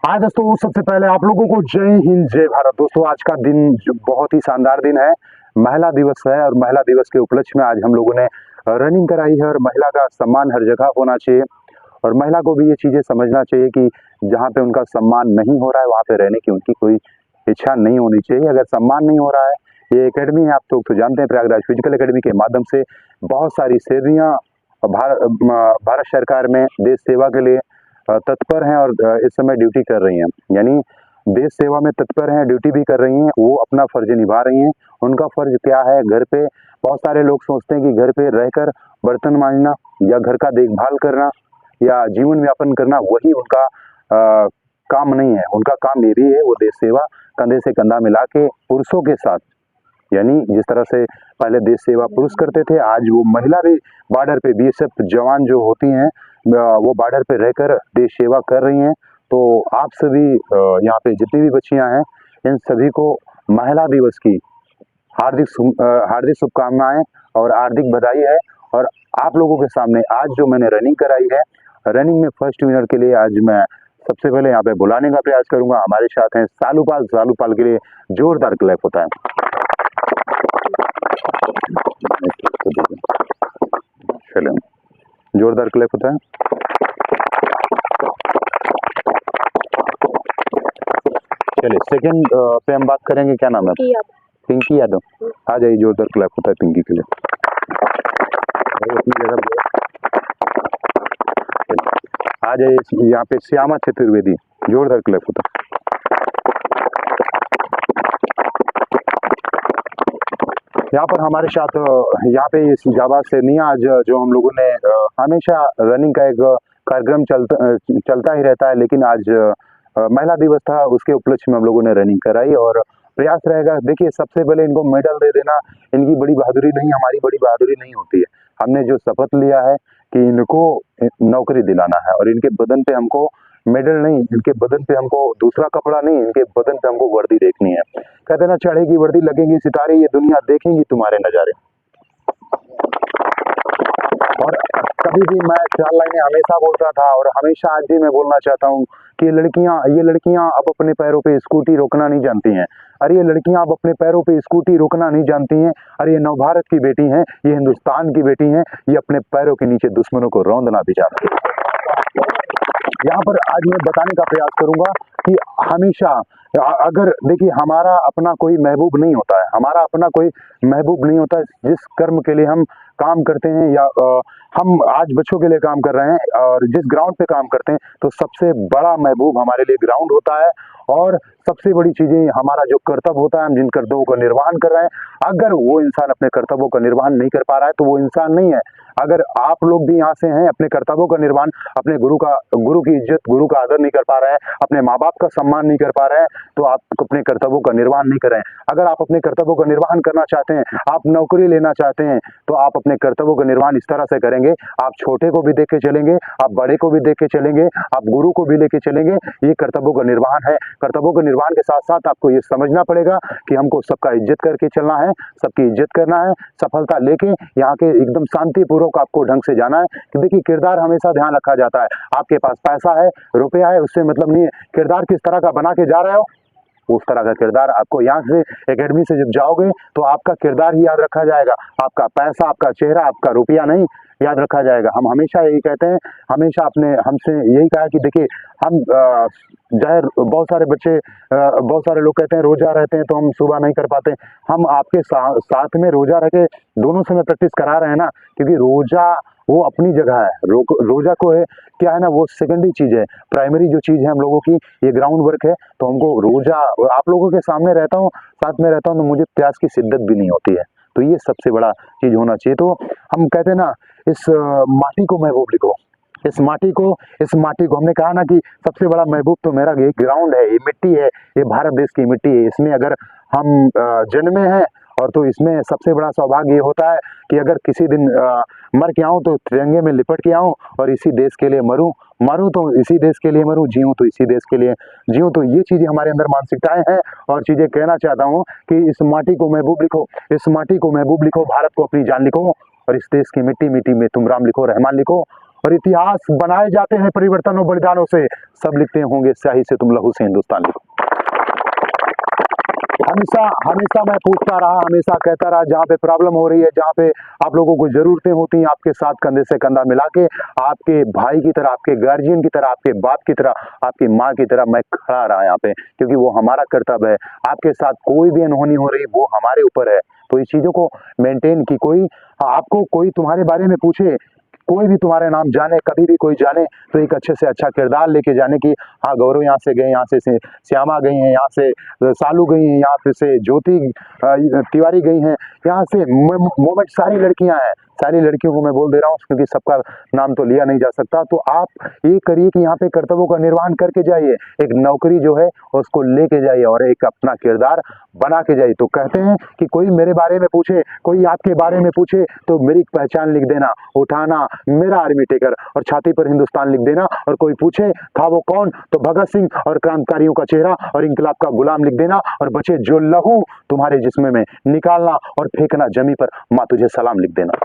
हाँ दोस्तों, सबसे पहले आप लोगों को जय हिंद जय भारत। दोस्तों आज का दिन जो बहुत ही शानदार दिन है, महिला दिवस है और महिला दिवस के उपलक्ष्य में आज हम लोगों ने रनिंग कराई है। और महिला का सम्मान हर जगह होना चाहिए और महिला को भी ये चीजें समझना चाहिए कि जहाँ पे उनका सम्मान नहीं हो रहा है वहाँ पे रहने की उनकी कोई इच्छा नहीं होनी चाहिए। अगर सम्मान नहीं हो रहा है, ये एकेडमी है, आप लोग तो जानते हैं, प्रयागराज फिजिकल एकेडमी के माध्यम से बहुत सारी सेवियाँ भारत सरकार में देश सेवा के लिए तत्पर हैं और इस समय ड्यूटी कर रही हैं, यानी देश सेवा में तत्पर हैं, ड्यूटी भी कर रही हैं। वो अपना फर्ज निभा रही हैं। उनका फर्ज क्या है? घर पे बहुत सारे लोग सोचते हैं कि घर पे रहकर बर्तन मांजना या घर का देखभाल करना या जीवन यापन करना वही उनका काम नहीं है। उनका काम ये भी है, वो देश सेवा कंधे से कंधा मिला के पुरुषों के साथ, यानी जिस तरह से पहले देश सेवा पुरुष करते थे, आज वो महिला भी बॉर्डर पे बीएसएफ जवान जो होती हैं वो बॉर्डर पे रहकर देश सेवा कर रही हैं। तो आप सभी यहाँ पे जितनी भी बच्चियां हैं, इन सभी को महिला दिवस की हार्दिक शुभकामनाएं और हार्दिक बधाई है। और आप लोगों के सामने आज जो मैंने रनिंग कराई है, रनिंग में फर्स्ट विनर के लिए आज मैं सबसे पहले यहाँ पे बुलाने का प्रयास करूंगा। हमारे साथ हैं सालूपाल। सालूपाल के लिए जोरदार क्लैप होता है। चलो, जोरदार क्लैप होता है। चलिए सेकंड पे हम बात करेंगे, क्या नाम है? पिंकी यादव। आ जाइए, जोरदार क्लैप होता है पिंकी के लिए। अपनी जगह आ जाइए। यहाँ पे श्यामा चतुर्वेदी, जोरदार क्लैप होता है। यहाँ पर हमारे साथ यहाँ पे जाबाज सेनिया, आज जो हम लोगों ने हमेशा रनिंग का एक कार्यक्रम चलता ही रहता है, लेकिन आज महिला दिवस था, उसके उपलक्ष्य में हम लोगं ने रनिंग कराई और प्रयास रहेगा। देखिए, सबसे पहले इनको मेडल दे देना इनकी बड़ी बहादुरी नहीं, हमारी बड़ी बहादुरी नहीं होती है। हमने जो शपथ लिया है कि इनको नौकरी दिलाना है और इनके बदन पे हमको मेडल नहीं, इनके बदन पे हमको दूसरा कपड़ा नहीं, इनके बदन पे हमको वर्दी देखनी है। कहते ना, चढ़ेगी वर्दी लगेंगी सितारे, ये दुनिया देखेंगी तुम्हारे नजारे। और कभी भी मैं 4 लाइनें हमेशा बोलता था और हमेशा आज भी मैं बोलना चाहता हूँ कि ये लड़कियां अब अपने पैरों पे स्कूटी रोकना नहीं जानती हैं। अरे ये लड़कियां अब अपने पैरों पे स्कूटी रोकना नहीं जानती हैं। अरे ये नवभारत की बेटी हैं, ये हिंदुस्तान की बेटी हैं, ये अपने पैरों के नीचे दुश्मनों को रौंदना भी जानती हैं। यहाँ पर आज मैं बताने का प्रयास करूंगा कि हमेशा अगर देखिए, हमारा अपना कोई महबूब नहीं होता है, हमारा अपना कोई महबूब नहीं होता है। जिस कर्म के लिए हम काम करते हैं या हम आज बच्चों के लिए काम कर रहे हैं और जिस ग्राउंड पे काम करते हैं, तो सबसे बड़ा महबूब हमारे लिए ग्राउंड होता है। और सबसे बड़ी चीजें हमारा जो कर्तव्य होता है, हम जिन कर्तव्यों का निर्वहन कर रहे हैं, अगर वो इंसान अपने कर्तव्यों का निर्वहन नहीं कर पा रहा है तो वो इंसान नहीं है। अगर आप लोग भी यहाँ से हैं, अपने कर्तव्यों का निर्वहन, अपने गुरु की इज्जत, गुरु का आदर नहीं कर पा रहे हैं, अपने माँ बाप का सम्मान नहीं कर पा रहे हैं, तो आप अपने कर्तव्यों का निर्वहन नहीं कर रहे हैं। अगर आप अपने कर्तव्यों का निर्वहन करना चाहते हैं, आप नौकरी लेना चाहते हैं, तो आप अपने कर्तव्यों का निर्वहन इस तरह से करेंगे। आप छोटे को भी देख के चलेंगे, आप बड़े को भी देख के चलेंगे, आप गुरु को भी लेके चलेंगे। ये कर्तव्यों का निर्वहन है। कर्तव्यों के निर्वहन के साथ साथ आपको ये समझना पड़ेगा कि हमको सबका इज्जत करके चलना है, सबकी इज्जत करना है, सफलता लेके यहाँ के एकदम शांतिपूर्वक आपको ढंग से जाना है। कि देखिए, किरदार हमेशा ध्यान रखा जाता है। आपके पास पैसा है, रुपया है, उससे मतलब नहीं है। किरदार किस तरह का बना के जा रहे हो, उस तरह का किरदार आपको यहाँ से एकेडमी से जब जाओगे तो आपका किरदार ही याद रखा जाएगा। आपका पैसा, आपका चेहरा, आपका रुपया नहीं याद रखा जाएगा। हम हमेशा यही कहते हैं, हमेशा अपने हमसे यही कहा कि देखिए, हम जाहिर बहुत सारे बच्चे, बहुत सारे लोग कहते हैं रोजा रहते हैं तो हम सुबह नहीं कर पाते। हम आपके साथ में रोजा रह के दोनों समय प्रैक्टिस करा रहे हैं ना, क्योंकि रोजा वो अपनी जगह है। रोजा को है क्या है ना, वो सेकेंडरी चीज है। प्राइमरी जो चीज है हम लोगों की, ये ग्राउंड वर्क है। तो हमको रोजा आप लोगों के सामने रहता हूँ, साथ में रहता हूँ, तो मुझे प्यास की शिद्दत भी नहीं होती है। तो ये सबसे बड़ा चीज होना चाहिए। तो हम कहते हैं ना, इस माटी को महबूब लिखो, इस माटी को हमने कहा ना कि सबसे बड़ा महबूब तो मेरा ये ग्राउंड है, ये मिट्टी है, ये भारत देश की मिट्टी है। इसमें अगर हम जन्मे हैं और तो इसमें सबसे बड़ा सौभाग्य ये होता है कि अगर किसी दिन मर के आऊं तो तिरंगे में लिपट के आऊं और इसी देश के लिए मरूं तो इसी देश के लिए मरूं, जीऊं तो इसी देश के लिए जीऊं। तो ये चीजें हमारे अंदर मानसिकताएं हैं और चीजें कहना चाहता हूं कि इस माटी को महबूब लिखो, इस माटी को महबूब लिखो, भारत को अपनी जान लिखो और इस देश की मिट्टी में तुम राम लिखो, रहमान लिखो और इतिहास बनाए जाते हैं परिवर्तन और बलिदानों से। सब लिखते होंगे स्याही से तुम लहू से हिंदुस्तान लिखो। हमेशा हमेशा मैं पूछता रहा, हमेशा कहता रहा, जहाँ पे प्रॉब्लम हो रही है, जहाँ पे आप लोगों को जरूरतें होती हैं, आपके साथ कंधे से कंधा मिला के, आपके भाई की तरह, आपके गार्जियन की तरह, आपके बाप की तरह, आपकी माँ की तरह मैं खड़ा रहा यहाँ पे, क्योंकि वो हमारा कर्तव्य है। आपके साथ कोई भी अनहोनी हो रही वो हमारे ऊपर है। तो इस चीजों को मेंटेन की, कोई आपको कोई तुम्हारे बारे में पूछे, कोई भी तुम्हारे नाम जाने, कभी भी कोई जाने, तो एक अच्छे से अच्छा किरदार लेके जाने की, हाँ गौरव यहाँ से गए, यहाँ से श्यामा गई हैं, यहाँ से सालू गई हैं, यहाँ से ज्योति तिवारी गई हैं, यहाँ से मोमेंट सारी लड़कियां हैं। सारी लड़कियों को मैं बोल दे रहा हूँ क्योंकि सबका नाम तो लिया नहीं जा सकता। तो आप ये करिए कि यहाँ पे कर्तव्यों का निर्वहन करके जाइए, एक नौकरी जो है उसको लेके जाइए और एक अपना किरदार बना के जाइए। तो कहते हैं कि कोई मेरे बारे में पूछे, कोई आपके बारे में पूछे, तो मेरी पहचान लिख देना, उठाना मेरा आर्मी टेकर और छाती पर हिंदुस्तान लिख देना। और कोई पूछे था वो कौन, तो भगत सिंह और क्रांतिकारियों का चेहरा और इंकलाब का गुलाम लिख देना। और बचे जो लहू तुम्हारे जिस्म में, निकालना और फेंकना जमी पर, माँ तुझे सलाम लिख देना।